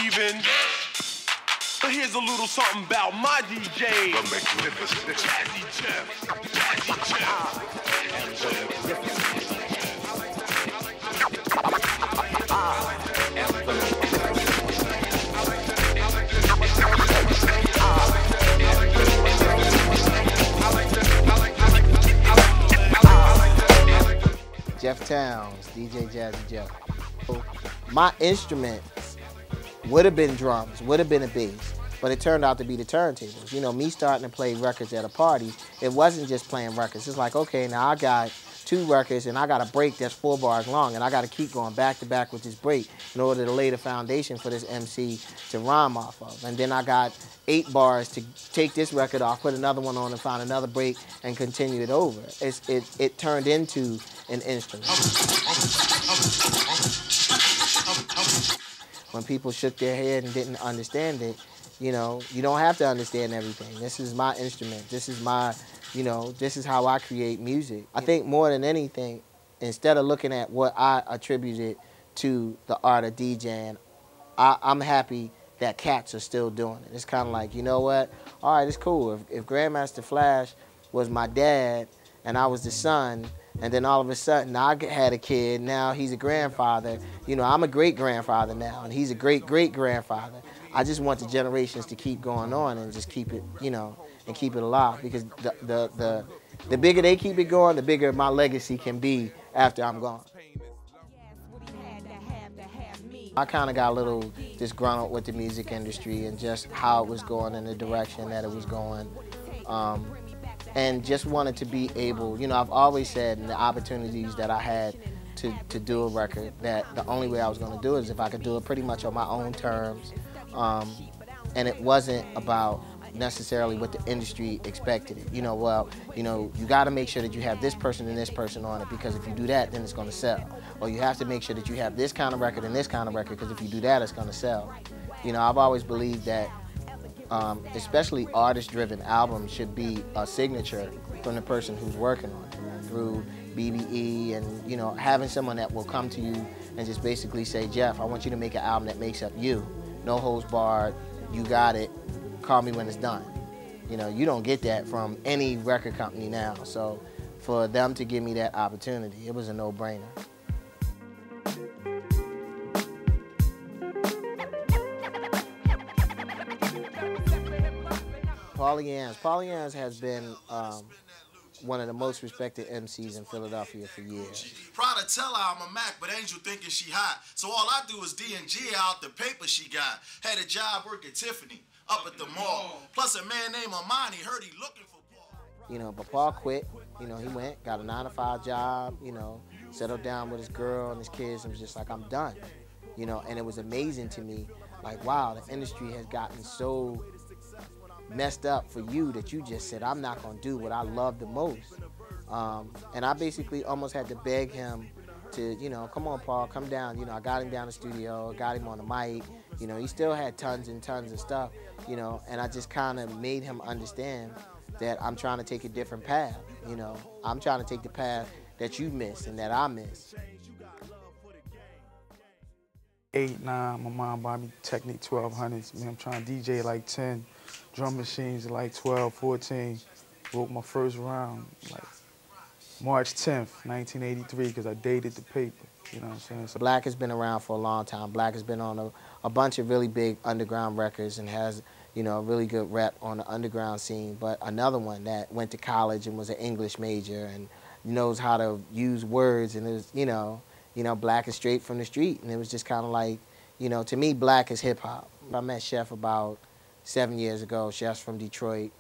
leaving. But here's a little something about my DJ. The magnificent Jazzy Jeff. Jazzy Jeff Towns, DJ Jazzy Jeff. My instrument would have been drums, would have been a bass, but it turned out to be the turntables. You know, me starting to play records at a party, it wasn't just playing records. It's like, okay, now I got 2 records and I got a break that's 4 bars long and I got to keep going back to back with this break in order to lay the foundation for this MC to rhyme off of. And then I got 8 bars to take this record off, put another one on and find another break and continue it over. It turned into an instrument. When people shook their head and didn't understand it, you know, you don't have to understand everything. This is my instrument. This is my, you know, this is how I create music. I think more than anything, instead of looking at what I attributed to the art of DJing, I'm happy that cats are still doing it. It's kind of like, you know what? All right, it's cool. If Grandmaster Flash was my dad and I was the son, and then all of a sudden I had a kid, now he's a grandfather. You know, I'm a great-grandfather now, and he's a great-great-grandfather. I just want the generations to keep going on and just keep it, you know, and keep it alive. Because the bigger they keep it going, the bigger my legacy can be after I'm gone. I kind of got a little disgruntled with the music industry and just how it was going in the direction that it was going. And just wanted to be able, you know, I've always said in the opportunities that I had to do a record that the only way I was going to do it is if I could do it pretty much on my own terms. And it wasn't about necessarily what the industry expected it. You know, well, you know, you got to make sure that you have this person and this person on it, because if you do that, then it's going to sell. Or you have to make sure that you have this kind of record and this kind of record, because if you do that, it's going to sell. You know, I've always believed that especially artist-driven albums should be a signature from the person who's working on it, through BBE and, you know, having someone that will come to you and just basically say, Jeff, I want you to make an album that makes up you. No holds barred, you got it, call me when it's done. You know, you don't get that from any record company now. So for them to give me that opportunity, it was a no-brainer. Paulie has been one of the most respected MCs in Philadelphia for years. Proud to tell her I'm a Mac, but Angel thinking she hot. So all I do is D&G out the paper she got. Had a job working Tiffany up at the mall. Plus a man named Amani heard he looking for Paul. You know, but Paul quit. You know, he went, got a 9-to-5 job, you know, settled down with his girl and his kids and was just like, I'm done. You know, and it was amazing to me, like, wow, the industry has gotten so messed up for you that you just said, I'm not going to do what I love the most. And I basically almost had to beg him to, you know, come on, Paul, come down. You know, I got him down the studio, got him on the mic. You know, he still had tons and tons of stuff, you know, and I just kind of made him understand that I'm trying to take a different path. You know, I'm trying to take the path that you missed and that I missed. 8, 9, my mom bought me Technic 1200s. Man, I'm trying to DJ like 10. Drum machines at like 12, 14. Wrote my first round like March 10th, 1983, because I dated the paper. You know what I'm saying? So Black has been around for a long time. Black has been on a bunch of really big underground records and has, you know, a really good rep on the underground scene. But another one that went to college and was an English major and knows how to use words, and it was, you know, Black is straight from the street. And it was just kind of like, you know, to me, Black is hip hop. I met Chef about 7 years ago. Chef's from Detroit.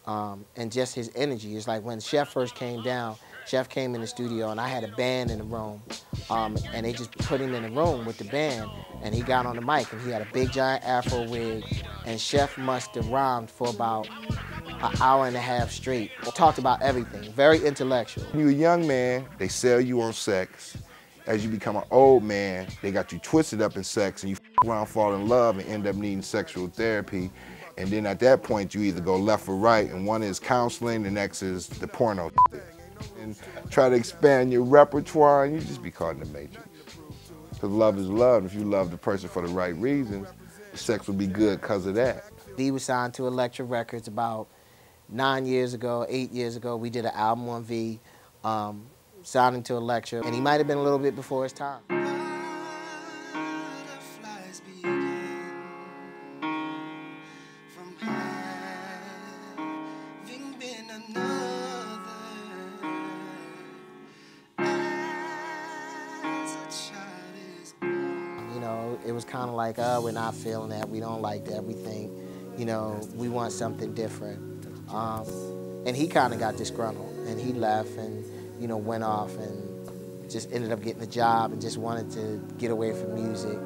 And just his energy. It's like when Chef first came down, Chef came in the studio and I had a band in the room. And they just put him in the room with the band and he got on the mic and he had a big giant afro wig and Chef must have rhymed for about an hour and a half straight. Talked about everything, very intellectual. When you're a young man, they sell you on sex. As you become an old man, they got you twisted up in sex and you around, fall in love and end up needing sexual therapy. And then at that point, you either go left or right, and one is counseling, the next is the porno. And try to expand your repertoire, and you just be caught in the matrix. Because love is love. If you love the person for the right reasons, sex would be good because of that. D was signed to Elektra Records about 8 years ago. We did an album on V, signed him to Elektra, and he might have been a little bit before his time. You know, it was kind of like, oh, we're not feeling that, we don't like that, we think, you know, we want something different. And he kind of got disgruntled, and he left and, you know, went off and just ended up getting a job and just wanted to get away from music.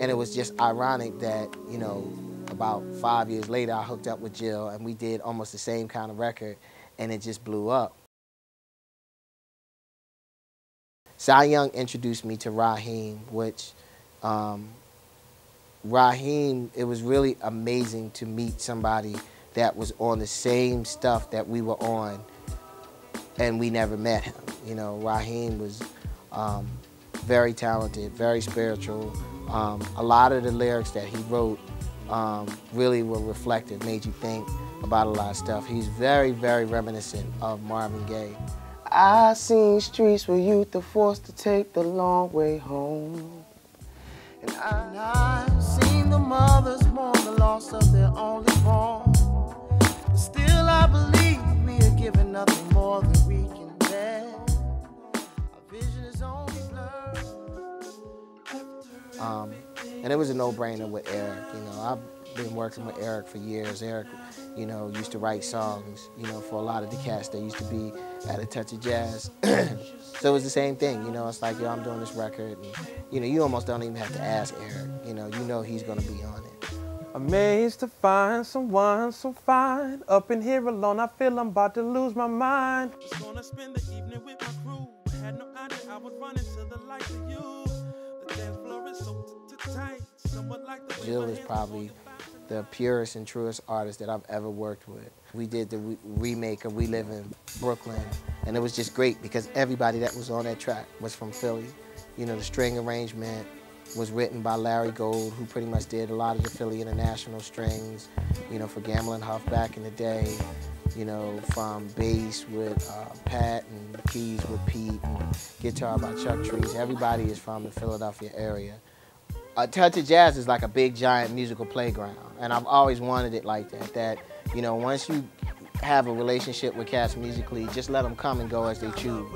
And it was just ironic that, you know, about 5 years later, I hooked up with Jill, and we did almost the same kind of record, and it just blew up. Cy Young introduced me to Rahim, which Rahim, it was really amazing to meet somebody that was on the same stuff that we were on, and we never met him. You know, Rahim was very talented, very spiritual. A lot of the lyrics that he wrote really were reflective, made you think about a lot of stuff. He's very, very reminiscent of Marvin Gaye. I seen streets where youth are forced to take the long way home. And I've seen the mothers mourn the loss of their only born. But still I believe we are given nothing more than we can bear. Our vision is only blurred. And it was a no-brainer with Eric. You know, I've been working with Eric for years. Eric, you know, used to write songs, you know, for a lot of the cats that used to be at A Touch of Jazz. So it was the same thing, you know, it's like, yo, I'm doing this record, and, you know, you almost don't even have to ask Eric, you know he's gonna be on it. Amazed to find someone so fine. Up in here alone, I feel I'm about to lose my mind. I was gonna spend the evening with my crew. I had no idea I would run into the likes of you. The dance floor is so tight, somewhat like the Jill is probably the purest and truest artist that I've ever worked with. We did the remake of We Live in Brooklyn, and it was just great because everybody that was on that track was from Philly. You know, the string arrangement was written by Larry Gold, who pretty much did a lot of the Philly International strings, you know, for Gamble & Huff back in the day, you know, from bass with Pat and keys with Pete and guitar by Chuck Trees. Everybody is from the Philadelphia area. A Touch of Jazz is like a big, giant musical playground, and I've always wanted it like that, that, you know, once you have a relationship with cats musically, just let them come and go as they choose.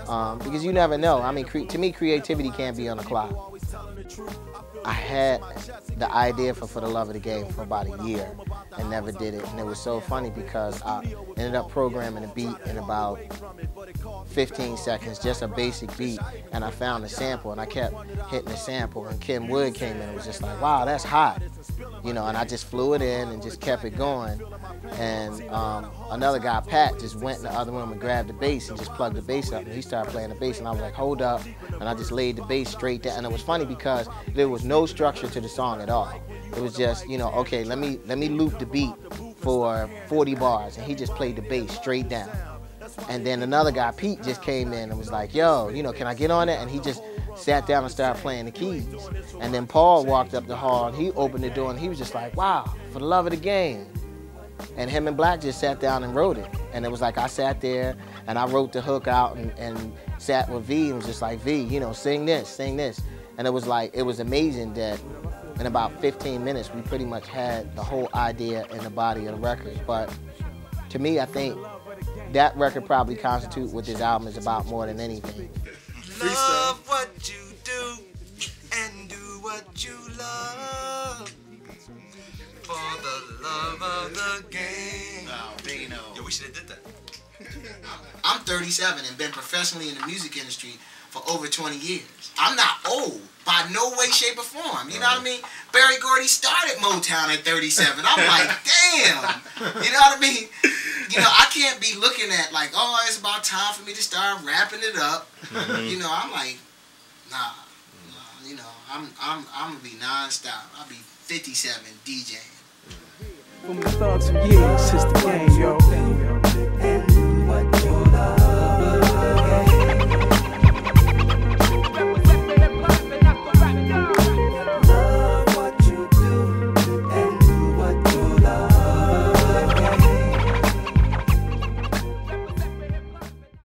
Because you never know. I mean, to me, creativity can't be on the clock. I had the idea for the Love of the Game for about a year and never did it. And it was so funny because I ended up programming a beat in about 15 seconds, just a basic beat, and I found a sample, and I kept hitting the sample, and Kim Wood came in and was just like, wow, that's hot. You know, and I just flew it in and just kept it going. And another guy, Pat, just went in the other room and grabbed the bass and just plugged the bass up, and he started playing the bass, and I was like, hold up, and I just laid the bass straight down. And it was funny because there was no structure to the song at all. It was just, you know, okay, let me loop the beat for 40 bars, and he just played the bass straight down. And then another guy, Pete, just came in and was like, yo, you know, can I get on it? And he just sat down and started playing the keys. And then Paul walked up the hall, and he opened the door, and he was just like, wow, for the love of the game. And him and Black just sat down and wrote it. And it was like I sat there, and I wrote the hook out and sat with V and was just like, V, you know, sing this, sing this. And it was like, it was amazing that in about 15 minutes, we pretty much had the whole idea and the body of the record. But to me, I think that record probably constitutes what this album is about more than anything. Love what you do and do what you love for the love of the game. Oh, Dino. Yo, we should have did that. I'm 37 and been professionally in the music industry for over 20 years. I'm not old by no way, shape, or form. You know what I mean? Barry Gordy started Motown at 37. I'm like, damn. You know what I mean? You know, I can't be looking at like, oh, it's about time for me to start wrapping it up. You know, I'm like, nah. You know, I'm gonna be non-stop. I'll be 57 DJing. From the thugs, yeah, it's the game, yo.